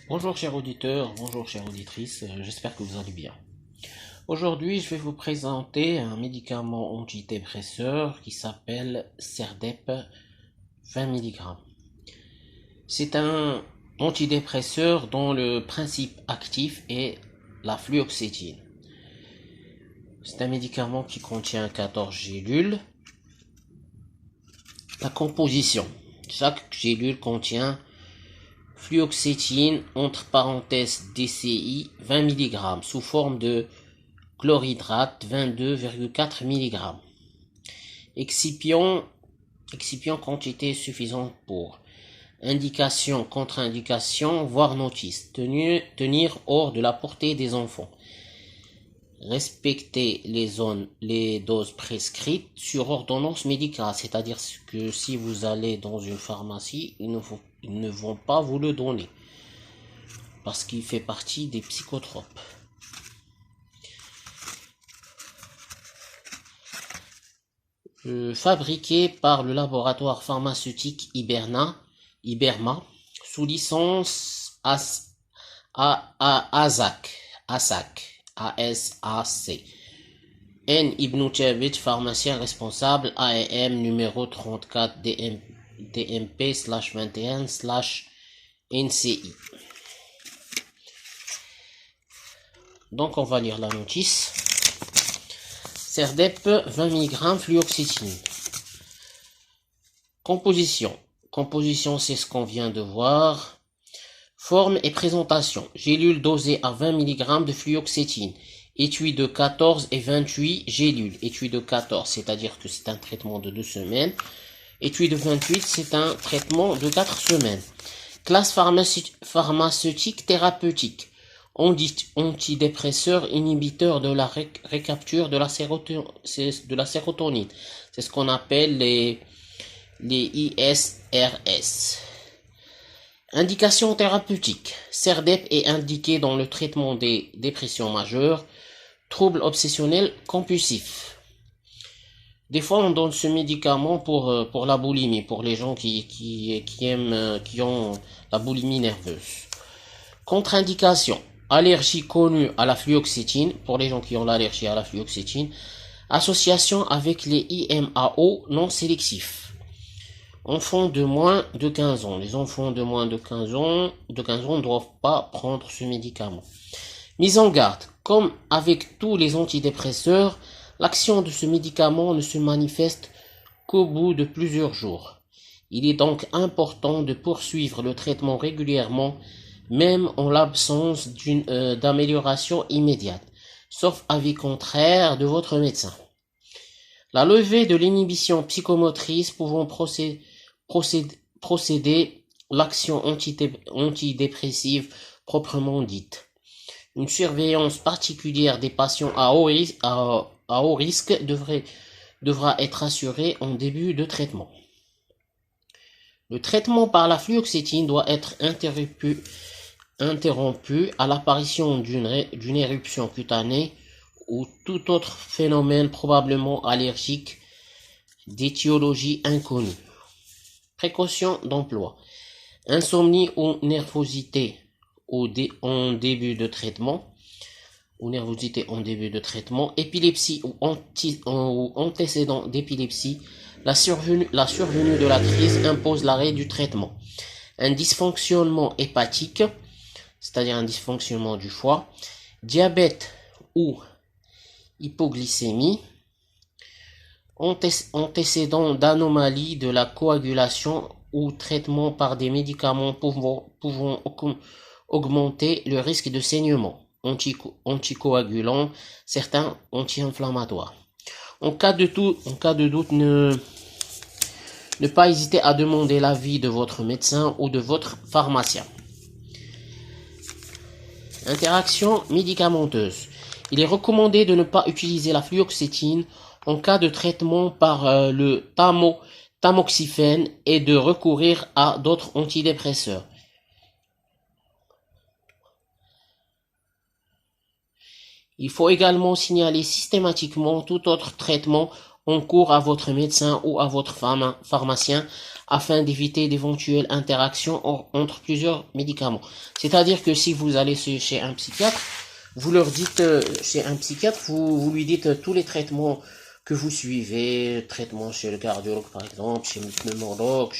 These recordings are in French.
Bonjour chers auditeurs, bonjour chères auditrices, j'espère que vous allez bien. Aujourd'hui, je vais vous présenter un médicament antidépresseur qui s'appelle Serdep 20 mg. C'est un antidépresseur dont le principe actif est la fluoxétine. C'est un médicament qui contient 14 gélules. La composition. Chaque gélule contient fluoxétine entre parenthèses DCI 20 mg sous forme de chlorhydrate 22,4 mg. Excipient quantité suffisante pour indication, contre-indication, voire notice. Tenir hors de la portée des enfants. Respecter les doses prescrites sur ordonnance médicale, c'est-à-dire que si vous allez dans une pharmacie, ils ne vont pas vous le donner parce qu'il fait partie des psychotropes. Fabriqué par le laboratoire pharmaceutique Iberma sous licence ASAC. N. Ibn Thabit, pharmacien responsable, AEM numéro 34 DMP/21/NCI. Donc on va lire la notice. Serdep 20 mg fluoxétine. Composition, c'est ce qu'on vient de voir. Forme et présentation. Gélules dosées à 20 mg de fluoxétine. Étui de 14 et 28 gélules. Étui de 14, c'est-à-dire que c'est un traitement de 2 semaines. Étui de 28, c'est un traitement de 4 semaines. Classe pharmaceutique thérapeutique. Antidépresseur inhibiteur de la récapture de la sérotonine. C'est ce qu'on appelle les ISRS. Indication thérapeutique. Serdep est indiqué dans le traitement des dépressions majeures, troubles obsessionnels compulsifs. Des fois, on donne ce médicament pour la boulimie, pour les gens qui ont la boulimie nerveuse. Contre-indication. Allergie connue à la fluoxétine, pour les gens qui ont l'allergie à la fluoxétine. Association avec les IMAO non sélectifs. Enfants de moins de 15 ans. Les enfants de moins de 15 ans ne doivent pas prendre ce médicament. Mise en garde. Comme avec tous les antidépresseurs, l'action de ce médicament ne se manifeste qu'au bout de plusieurs jours. Il est donc important de poursuivre le traitement régulièrement, même en l'absence d'amélioration immédiate, sauf avis contraire de votre médecin. La levée de l'inhibition psychomotrice pouvant procéder l'action antidépressive proprement dite. Une surveillance particulière des patients à haut risque devra être assurée en début de traitement. Le traitement par la fluoxétine doit être interrompu à l'apparition d'une éruption cutanée ou tout autre phénomène probablement allergique d'étiologie inconnue. Précautions d'emploi. Insomnie ou nervosité en début de traitement. Épilepsie ou antécédent d'épilepsie. La survenue de la crise impose l'arrêt du traitement. Un dysfonctionnement hépatique, c'est-à-dire un dysfonctionnement du foie, diabète ou hypoglycémie, antécédent d'anomalie de la coagulation ou traitement par des médicaments pouvant augmenter le risque de saignement, anticoagulants, certains anti-inflammatoires. En cas de doute, ne pas hésiter à demander l'avis de votre médecin ou de votre pharmacien. Interaction médicamenteuse. Il est recommandé de ne pas utiliser la fluoxétine en cas de traitement par le tamoxifène et de recourir à d'autres antidépresseurs. Il faut également signaler systématiquement tout autre traitement en cours à votre médecin ou à votre pharmacien afin d'éviter d'éventuelles interactions entre plusieurs médicaments. C'est-à-dire que si vous allez chez un psychiatre, vous leur dites, chez un psychiatre, vous lui dites tous les traitements que vous suivez, traitements chez le cardiologue par exemple, chez le pneumologue,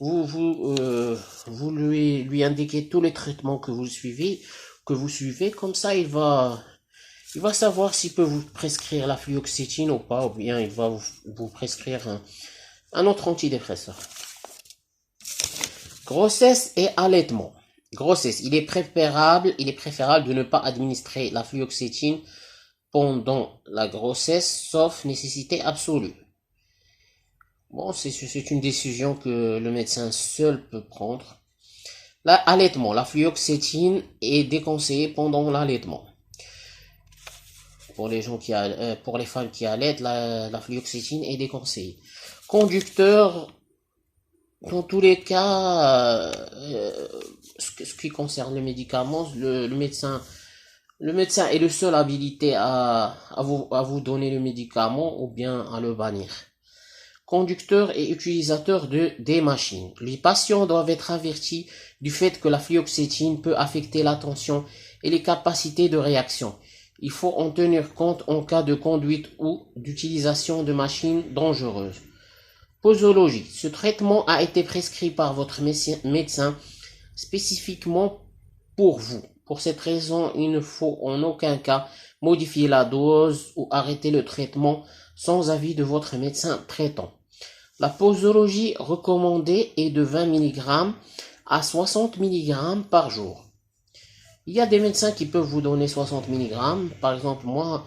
vous lui indiquez tous les traitements que vous suivez, comme ça il va savoir s'il peut vous prescrire la fluoxétine ou pas, ou bien il va vous prescrire un autre antidépresseur. Grossesse et allaitement. Grossesse, il est préférable de ne pas administrer la fluoxétine pendant la grossesse, sauf nécessité absolue. Bon, c'est une décision que le médecin seul peut prendre. L'allaitement, la fluoxétine est déconseillée pendant l'allaitement. Pour les femmes qui allaitent, la fluoxétine est déconseillée. Conducteur, dans tous les cas, ce qui concerne le médicament, le médecin est le seul habilité à vous donner le médicament ou bien à le bannir. Conducteurs et utilisateurs des machines. Les patients doivent être avertis du fait que la fluoxétine peut affecter l'attention et les capacités de réaction. Il faut en tenir compte en cas de conduite ou d'utilisation de machines dangereuses. Posologie. Ce traitement a été prescrit par votre médecin spécifiquement pour vous. Pour cette raison, il ne faut en aucun cas modifier la dose ou arrêter le traitement sans avis de votre médecin traitant. La posologie recommandée est de 20 mg à 60 mg par jour. Il y a des médecins qui peuvent vous donner 60 mg. Par exemple, moi,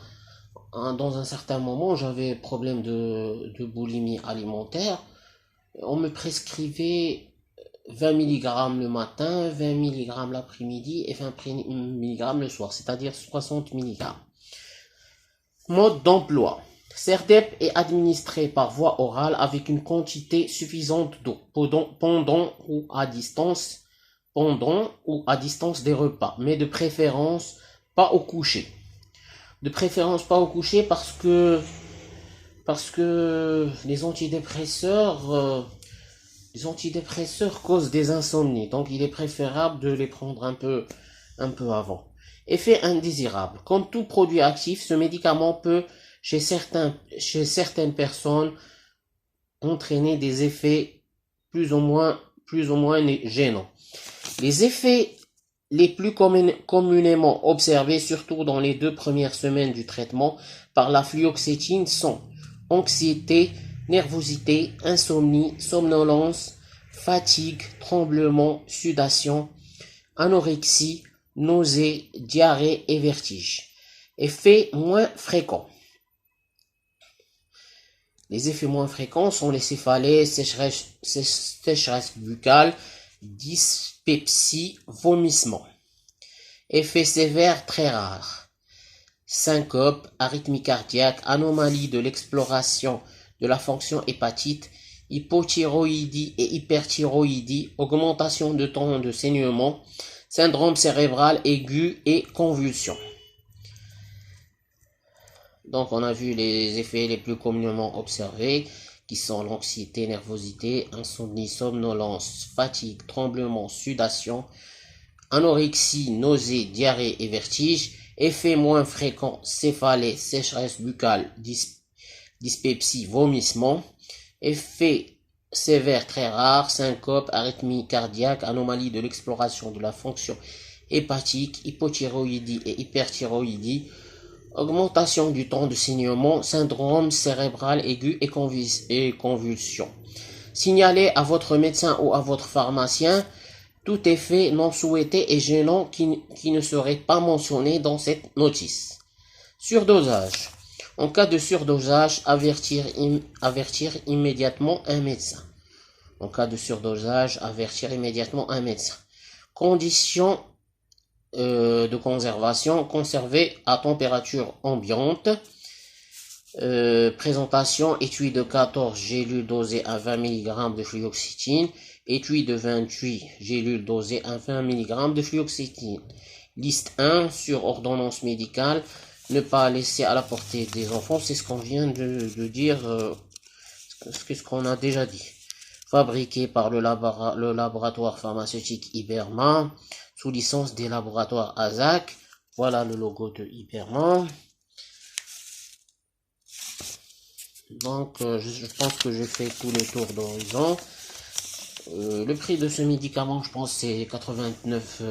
dans un certain moment, j'avais problème de boulimie alimentaire. On me prescrivait 20 mg le matin, 20 mg l'après-midi et 20 mg le soir, c'est-à-dire 60 mg. Mode d'emploi. Serdep est administré par voie orale avec une quantité suffisante d'eau pendant ou à distance des repas, mais de préférence pas au coucher. Parce que les antidépresseurs causent des insomnies, donc il est préférable de les prendre un peu avant. Effet indésirable. Comme tout produit actif, ce médicament peut, chez certaines personnes, entraîner des effets plus ou moins gênants. Les effets les plus communément observés, surtout dans les 2 premières semaines du traitement par la fluoxétine, sont anxiété, nervosité, insomnie, somnolence, fatigue, tremblement, sudation, anorexie, nausées, diarrhée et vertige. Effets moins fréquents. Les effets moins fréquents sont les céphalées, sécheresse buccale, dyspepsie, vomissement. Effets sévères très rares. Syncope, arythmie cardiaque, anomalie de l'exploration de la fonction hépatite, hypothyroïdie et hyperthyroïdie, augmentation de temps de saignement, syndrome cérébral aigu et convulsions. Donc on a vu les effets les plus communément observés qui sont l'anxiété, nervosité, insomnie, somnolence, fatigue, tremblement, sudation, anorexie, nausée, diarrhée et vertige. Effets moins fréquents, céphalée, sécheresse buccale, dyspepsie, vomissement. Effets sévères très rares, syncope, arythmie cardiaque, anomalie de l'exploration de la fonction hépatique, hypothyroïdie et hyperthyroïdie, augmentation du temps de saignement, syndrome cérébral aigu et convulsions. Signalez à votre médecin ou à votre pharmacien tout effet non souhaité et gênant qui ne serait pas mentionné dans cette notice. Surdosage. En cas de surdosage, avertir immédiatement un médecin. En cas de surdosage, avertir immédiatement un médecin. Conditions de conservation, conservé à température ambiante. Présentation, étui de 14 gélules dosées à 20 mg de fluoxétine, étui de 28 gélules dosées à 20 mg de fluoxétine. Liste 1 sur ordonnance médicale, ne pas laisser à la portée des enfants, c'est ce qu'on vient de dire, ce qu'on a déjà dit. Fabriqué par le laboratoire pharmaceutique Iberman, sous licence des laboratoires AZAC. Voilà le logo de Iberman. Donc, je pense que j'ai fait tout le tour d'horizon. Le prix de ce médicament, je pense, c'est 89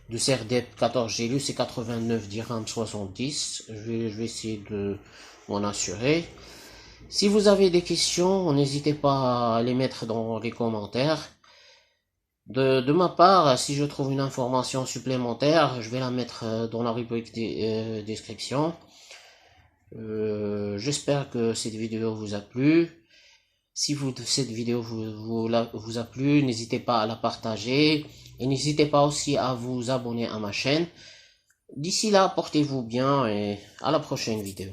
de Serdep 14 GLU, c'est 89 dirhams 70. Je vais essayer de m'en assurer. Si vous avez des questions, n'hésitez pas à les mettre dans les commentaires. De ma part, si je trouve une information supplémentaire, je vais la mettre dans la rubrique description. J'espère que cette vidéo vous a plu. Si cette vidéo vous a plu, n'hésitez pas à la partager et n'hésitez pas aussi à vous abonner à ma chaîne. D'ici là, portez-vous bien et à la prochaine vidéo.